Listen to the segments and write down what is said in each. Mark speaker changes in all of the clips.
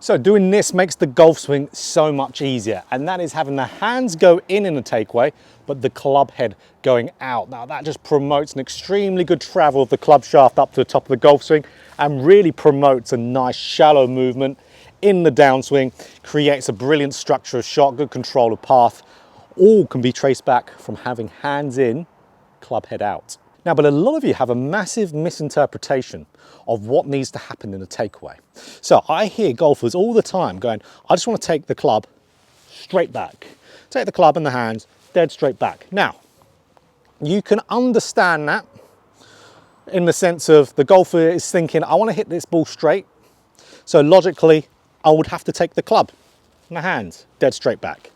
Speaker 1: So doing this makes the golf swing so much easier, and that is having the hands go in a takeaway, but the club head going out. Now that just promotes an extremely good travel of the club shaft up to the top of the golf swing and really promotes a nice shallow movement in the downswing, creates a brilliant structure of shot, good control of path. All can be traced back from having hands in, club head out. Now, but a lot of you have a massive misinterpretation of what needs to happen in a takeaway. So I hear golfers all the time going, I just want to take the club straight back. Take the club in the hands, dead straight back. Now, you can understand that in the sense of the golfer is thinking, I want to hit this ball straight. So logically, I would have to take the club in the hands, dead straight back.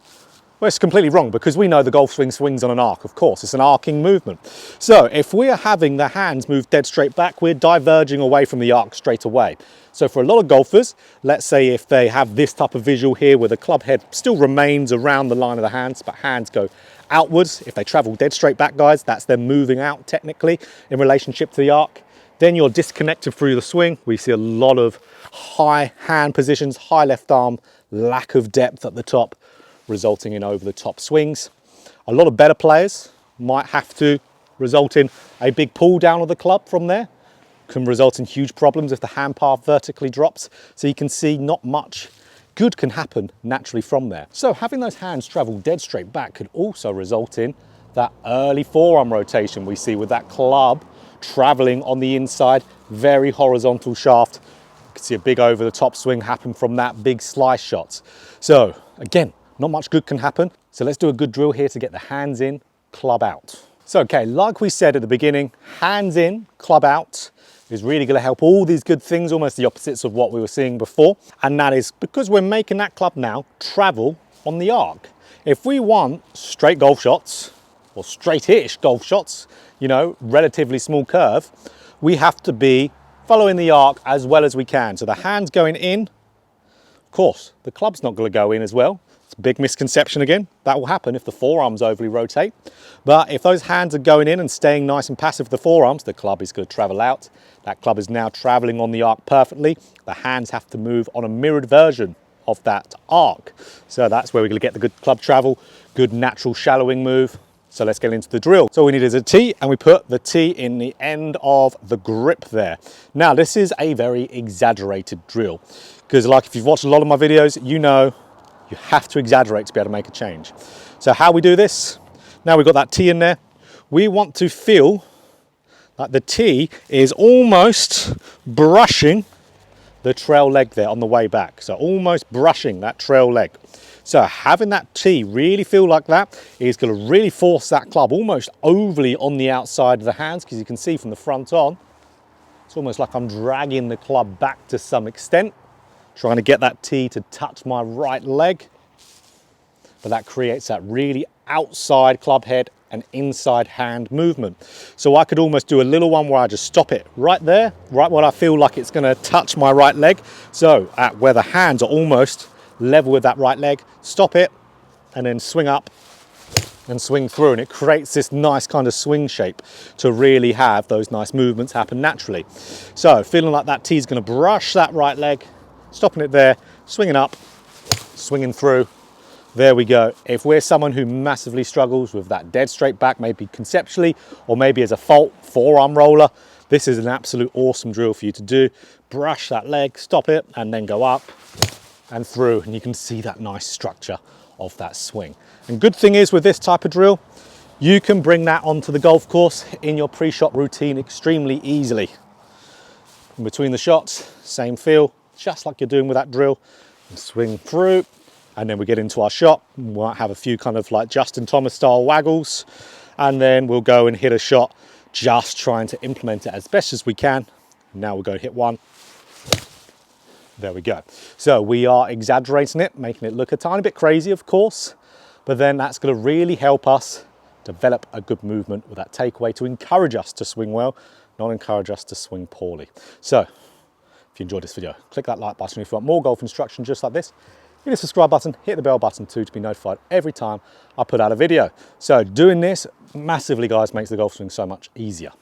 Speaker 1: Well, it's completely wrong because we know the golf swing swings on an arc, of course. It's an arcing movement. So if we are having the hands move dead straight back, we're diverging away from the arc straight away. So for a lot of golfers, let's say if they have this type of visual here where the club head still remains around the line of the hands, but hands go outwards. If they travel dead straight back, guys, that's them moving out technically in relationship to the arc. Then you're disconnected through the swing. We see a lot of high hand positions, high left arm, lack of depth at the top, resulting in over the top swings. A lot of better players might have to result in a big pull down of the club from there. Can result in huge problems if the hand path vertically drops. So you can see not much good can happen naturally from there. So having those hands travel dead straight back could also result in that early forearm rotation we see with that club traveling on the inside, very horizontal shaft. You can see a big over the top swing happen from that, big slice shots. So again, not much good can happen. So let's do a good drill here to get the hands in, club out. So, okay, like we said at the beginning, hands in, club out is really gonna help all these good things, almost the opposites of what we were seeing before. And that is because we're making that club now travel on the arc. If we want straight golf shots, or straight-ish golf shots, you know, relatively small curve, we have to be following the arc as well as we can. So the hands going in, of course, the club's not gonna go in as well. It's a big misconception again. That will happen if the forearms overly rotate. But if those hands are going in and staying nice and passive with the forearms, the club is going to travel out. That club is now traveling on the arc perfectly. The hands have to move on a mirrored version of that arc. So that's where we're going to get the good club travel, good natural shallowing move. So let's get into the drill. So all we need is a tee, and we put the tee in the end of the grip there. Now this is a very exaggerated drill because like if you've watched a lot of my videos, you know you have to exaggerate to be able to make a change. So how we do this, now we've got that tee in there, we want to feel like the tee is almost brushing the trail leg there on the way back. So almost brushing that trail leg. So having that tee really feel like that is going to really force that club almost overly on the outside of the hands, because you can see from the front on, it's almost like I'm dragging the club back to some extent, trying to get that tee to touch my right leg. But that creates that really outside club head and inside hand movement. So I could almost do a little one where I just stop it right there, right when I feel like it's gonna touch my right leg. So at where the hands are almost level with that right leg, stop it, and then swing up and swing through. And it creates this nice kind of swing shape to really have those nice movements happen naturally. So feeling like that tee is gonna brush that right leg, stopping it there, swinging up, swinging through. There we go. If we're someone who massively struggles with that dead straight back, maybe conceptually, or maybe as a fault forearm roller, this is an absolute awesome drill for you to do. Brush that leg, stop it, and then go up and through, and you can see that nice structure of that swing. And good thing is with this type of drill, you can bring that onto the golf course in your pre-shot routine extremely easily. In between the shots, same feel, just like you're doing with that drill, and swing through, and then we get into our shot. We might have a few kind of like Justin Thomas style waggles, and then we'll go and hit a shot, just trying to implement it as best as we can. Now we'll go hit one. There we go. So we are exaggerating it, making it look a tiny bit crazy, of course, but then that's going to really help us develop a good movement with that takeaway to encourage us to swing well, not encourage us to swing poorly. So if you enjoyed this video, click that like button. If you want more golf instruction just like this, hit the subscribe button, hit the bell button too to be notified every time I put out a video. So doing this massively, guys, makes the golf swing so much easier.